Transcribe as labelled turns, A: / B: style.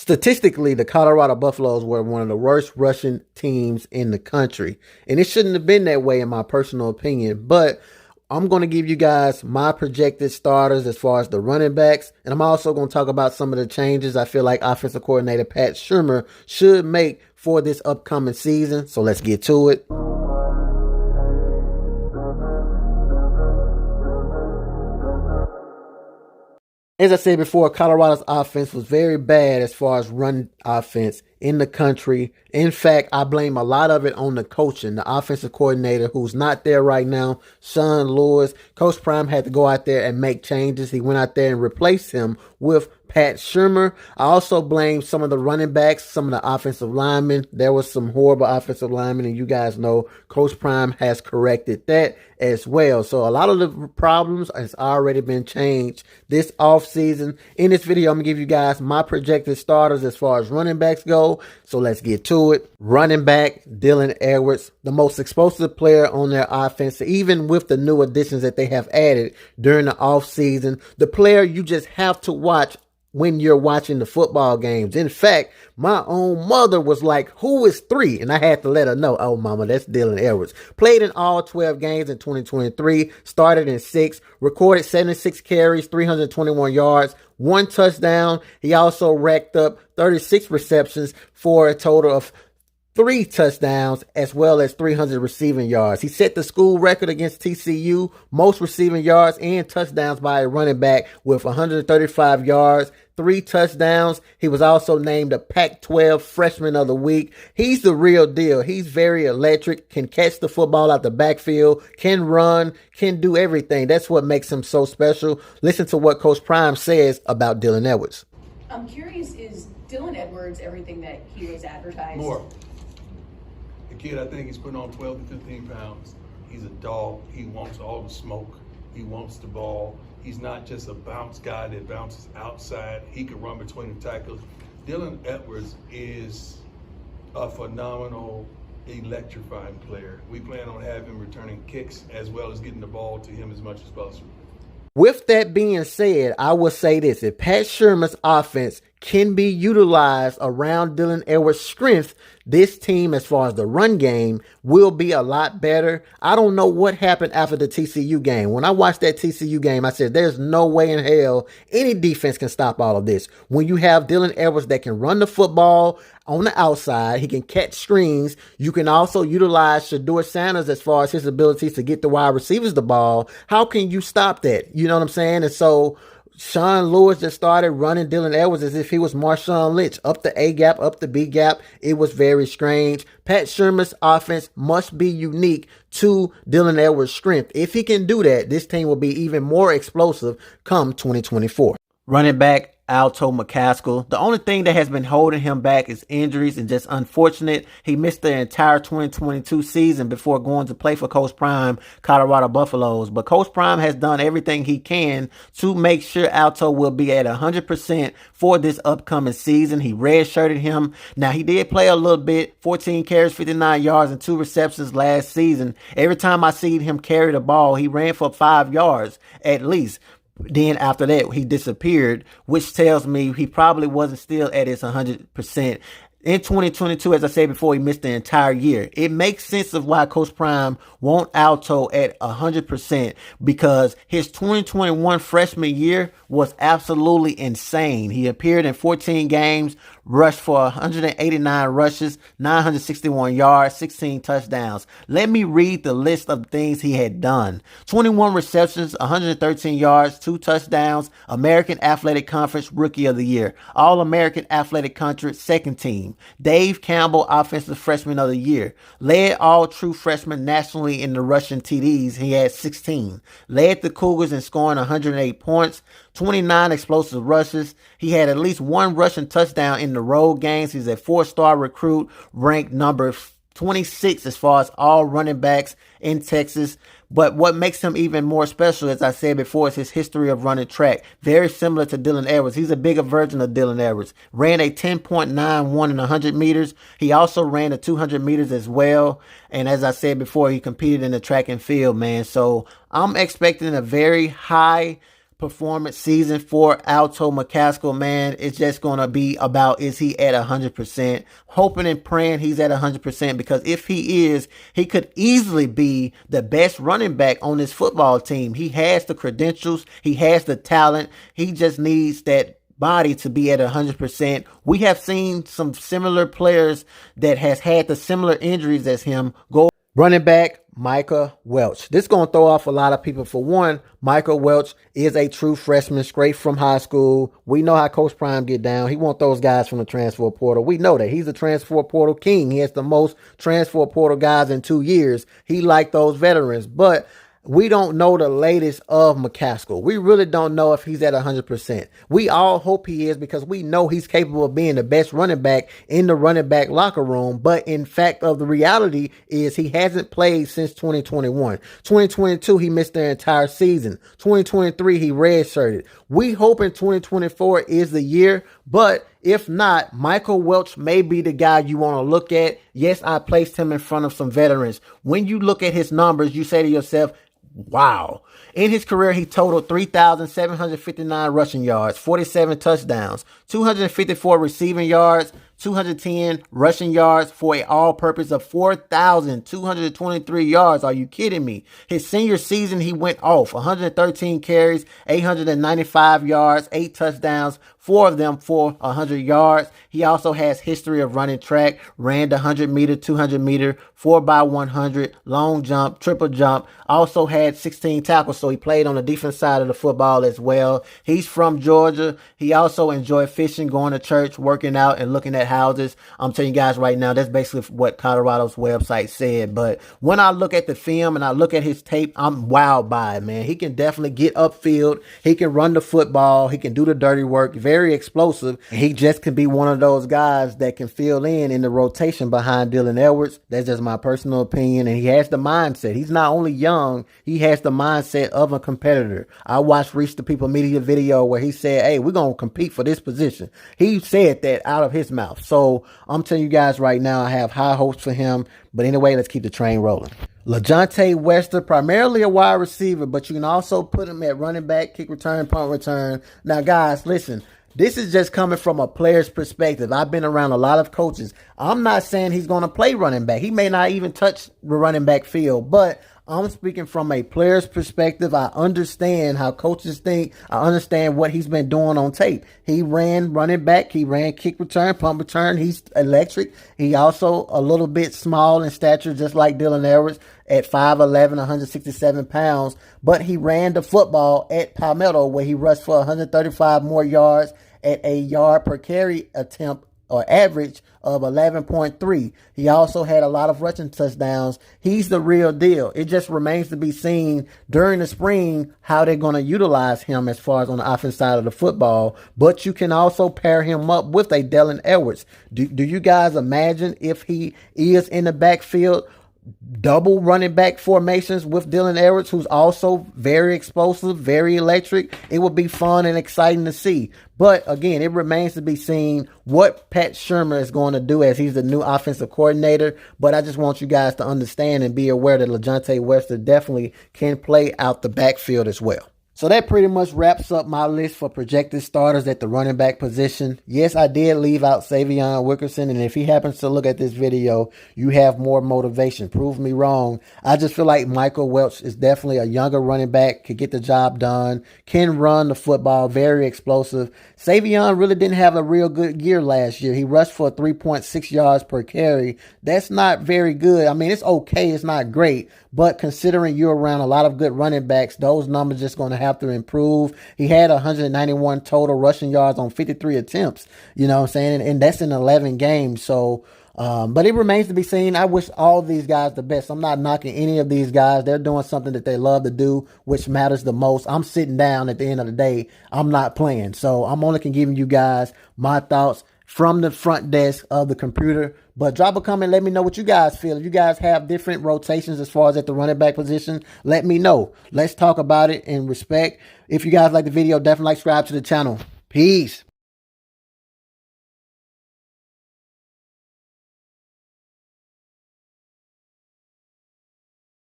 A: Statistically, the Colorado Buffaloes were one of the worst rushing teams in the country. And it shouldn't have been that way in my personal opinion. But I'm going to give you guys my projected starters as far as the running backs. And I'm also going to talk about some of the changes I feel like offensive coordinator Pat Shurmur should make for this upcoming season. So let's get to it. As I said before, Colorado's offense was very bad as far as run offense in the country. In fact, I blame a lot of it on the coaching, the offensive coordinator who's not there right now, Sean Lewis. Coach Prime had to go out there and make changes. He went out there and replaced him with Pat Shurmur. I also blame some of the running backs, some of the offensive linemen. There was some horrible offensive linemen, and you guys know Coach Prime has corrected that as well. So a lot of the problems has already been changed this offseason. In this video, I'm going to give you guys my projected starters as far as running backs go. So let's get to it. Running back, Dylan Edwards, the most explosive player on their offense, even with the new additions that they have added during the offseason. The player you just have to watch when you're watching the football games. In fact, my own mother was like, who is 3? And I had to let her know, oh, mama, that's Dylan Edwards. Played in all 12 games in 2023, started in 6, recorded 76 carries, 321 yards, 1 touchdown. He also racked up 36 receptions for a total of 3 touchdowns as well as 300 receiving yards. He set the school record against TCU, most receiving yards and touchdowns by a running back with 135 yards, 3 touchdowns. He was also named a Pac-12 Freshman of the Week. He's the real deal. He's very electric, can catch the football out the backfield, can run, can do everything. That's what makes him so special. Listen to what Coach Prime says about Dylan Edwards.
B: I'm curious, is Dylan Edwards everything that he was advertised?
C: More. Kid, I think he's putting on 12 to 15 pounds. He's a dog. He wants all the smoke. He wants the ball. He's not just a bounce guy that bounces outside. He can run between the tackles. Dylan Edwards is a phenomenal, electrifying player. We plan on having him returning kicks as well as getting the ball to him as much as possible.
A: With that being said, I will say this. If Pat Shurmur's offense can be utilized around Dylan Edwards' strength, this team, as far as the run game, will be a lot better. I don't know what happened after the TCU game. When I watched that TCU game, I said, there's no way in hell any defense can stop all of this. When you have Dylan Edwards that can run the football on the outside, he can catch screens. You can also utilize Shedeur Sanders as far as his abilities to get the wide receivers the ball. How can you stop that? You know what I'm saying? And so Sean Lewis just started running Dylan Edwards as if he was Marshawn Lynch, up the A gap, up the B gap. It was very strange. Pat Shurmur's offense must be unique to Dylan Edwards' strength. If he can do that, this team will be even more explosive come 2024. Running back, Alto McCo. The only thing that has been holding him back is injuries, and just unfortunate. He missed the entire 2022 season before going to play for Coach Prime, Colorado Buffaloes. But Coach Prime has done everything he can to make sure Alto will be at 100% for this upcoming season. He redshirted him. Now, he did play a little bit, 14 carries, 59 yards, and 2 receptions last season. Every time I see him carry the ball, he ran for 5 yards at least. Then after that, he disappeared, which tells me he probably wasn't still at his 100%. In 2022, as I said before, he missed the entire year. It makes sense of why Coach Prime want Alto at 100% because his 2021 freshman year was absolutely insane. He appeared in 14 games, rushed for 189 rushes, 961 yards, 16 touchdowns. Let me read the list of things he had done. 21 receptions, 113 yards, 2 touchdowns, American Athletic Conference Rookie of the Year, All-American Athletic Conference Second Team, Dave Campbell Offensive Freshman of the Year, led all true freshmen nationally in the rushing TDs. He had 16. Led the Cougars in scoring 108 points, 29 explosive rushes. He had at least 1 rushing touchdown in the road games. He's a 4-star recruit, ranked number 26 as far as all running backs in Texas. But what makes him even more special, as I said before, is his history of running track. Very similar to Dylan Edwards. He's a bigger version of Dylan Edwards. Ran a 10.91 in 100 meters. He also ran the 200 meters as well. And as I said before, he competed in the track and field, man. So I'm expecting a very high performance season for Alto McCo, man. It's just going to be about, is he at 100%? Hoping and praying he's at 100%, because if he is, he could easily be the best running back on this football team. He has the credentials. He has the talent. He just needs that body to be at 100%. We have seen some similar players that has had the similar injuries as him go. Running back Micah Welch. This is going to throw off a lot of people. For one, Micah Welch is a true freshman straight from high school. We know how Coach Prime get down. He wants those guys from the transfer portal. We know that. He's a transfer portal king. He has the most transfer portal guys in 2 years. He like those veterans. But we don't know the latest of McCaskill. We really don't know if he's at 100%. We all hope he is, because we know he's capable of being the best running back in the running back locker room. But in fact of the reality is he hasn't played since 2021. 2022, he missed the entire season. 2023, he redshirted. We hope in 2024 is the year, but if not, Micah Welch may be the guy you want to look at. Yes, I placed him in front of some veterans. When you look at his numbers, you say to yourself, wow. In his career, he totaled 3,759 rushing yards, 47 touchdowns, 254 receiving yards, 210 rushing yards for an all-purpose of 4,223 yards. Are you kidding me? His senior season, he went off 113 carries, 895 yards, 8 touchdowns, 4 of them for 100 yards. He also has history of running track, ran the 100-meter, 200-meter, 4x100, long jump, triple jump. Also had 16 tackles, so he played on the defense side of the football as well. He's from Georgia. He also enjoyed fishing, going to church, working out, and looking at houses. I'm telling you guys right now, that's basically what Colorado's website said. But when I look at the film and I look at his tape, I'm wowed by it, man. He can definitely get upfield. He can run the football. He can do the dirty work. Very explosive. He just can be one of those guys that can fill in the rotation behind Dylan Edwards. That's just my personal opinion. And he has the mindset. He's not only young, he has the mindset of a competitor. I watched Reach the People Media video where he said, hey, we're going to compete for this position. He said that out of his mouth. So I'm telling you guys right now, I have high hopes for him. But anyway, let's keep the train rolling. Lorenzo Wester, primarily a wide receiver, but you can also put him at running back, kick return, punt return. Now, guys, listen. This is just coming from a player's perspective. I've been around a lot of coaches. I'm not saying he's going to play running back. He may not even touch the running back field, but I'm speaking from a player's perspective. I understand how coaches think. I understand what he's been doing on tape. He ran running back. He ran kick return, punt return. He's electric. He also a little bit small in stature, just like Dylan Edwards at 5'11", 167 pounds. But he ran the football at Palmetto, where he rushed for 135 more yards at a yard per carry attempt, or average of 11.3. He also had a lot of rushing touchdowns. He's the real deal. It just remains to be seen during the spring how they're going to utilize him as far as on the offense side of the football. But you can also pair him up with a Dylan Edwards. Do you guys imagine if he is in the backfield, double running back formations with Dylan Edwards, who's also very explosive, very electric? It would be fun and exciting to see. But again, it remains to be seen what Pat Shurmur is going to do as he's the new offensive coordinator. But I just want you guys to understand and be aware that Lorenzo Wester definitely can play out the backfield as well. So that pretty much wraps up my list for projected starters at the running back position. Yes, I did leave out Savion Wickerson, and if he happens to look at this video, you have more motivation. Prove me wrong. I just feel like Micah Welch is definitely a younger running back, could get the job done, can run the football, very explosive. Savion really didn't have a real good year last year. He rushed for 3.6 yards per carry. That's not very good. I mean, it's okay. It's not great. But considering you're around a lot of good running backs, those numbers just going to have to improve. He had 191 total rushing yards on 53 attempts, you know what I'm saying? And that's in 11 games. So, but it remains to be seen. I wish all these guys the best. I'm not knocking any of these guys. They're doing something that they love to do, which matters the most. I'm sitting down at the end of the day. I'm not playing. So I'm only giving you guys my thoughts from the front desk of the computer. But drop a comment. Let me know what you guys feel. If you guys have different rotations as far as at the running back position, let me know. Let's talk about it in respect. If you guys like the video, definitely subscribe to the channel. Peace.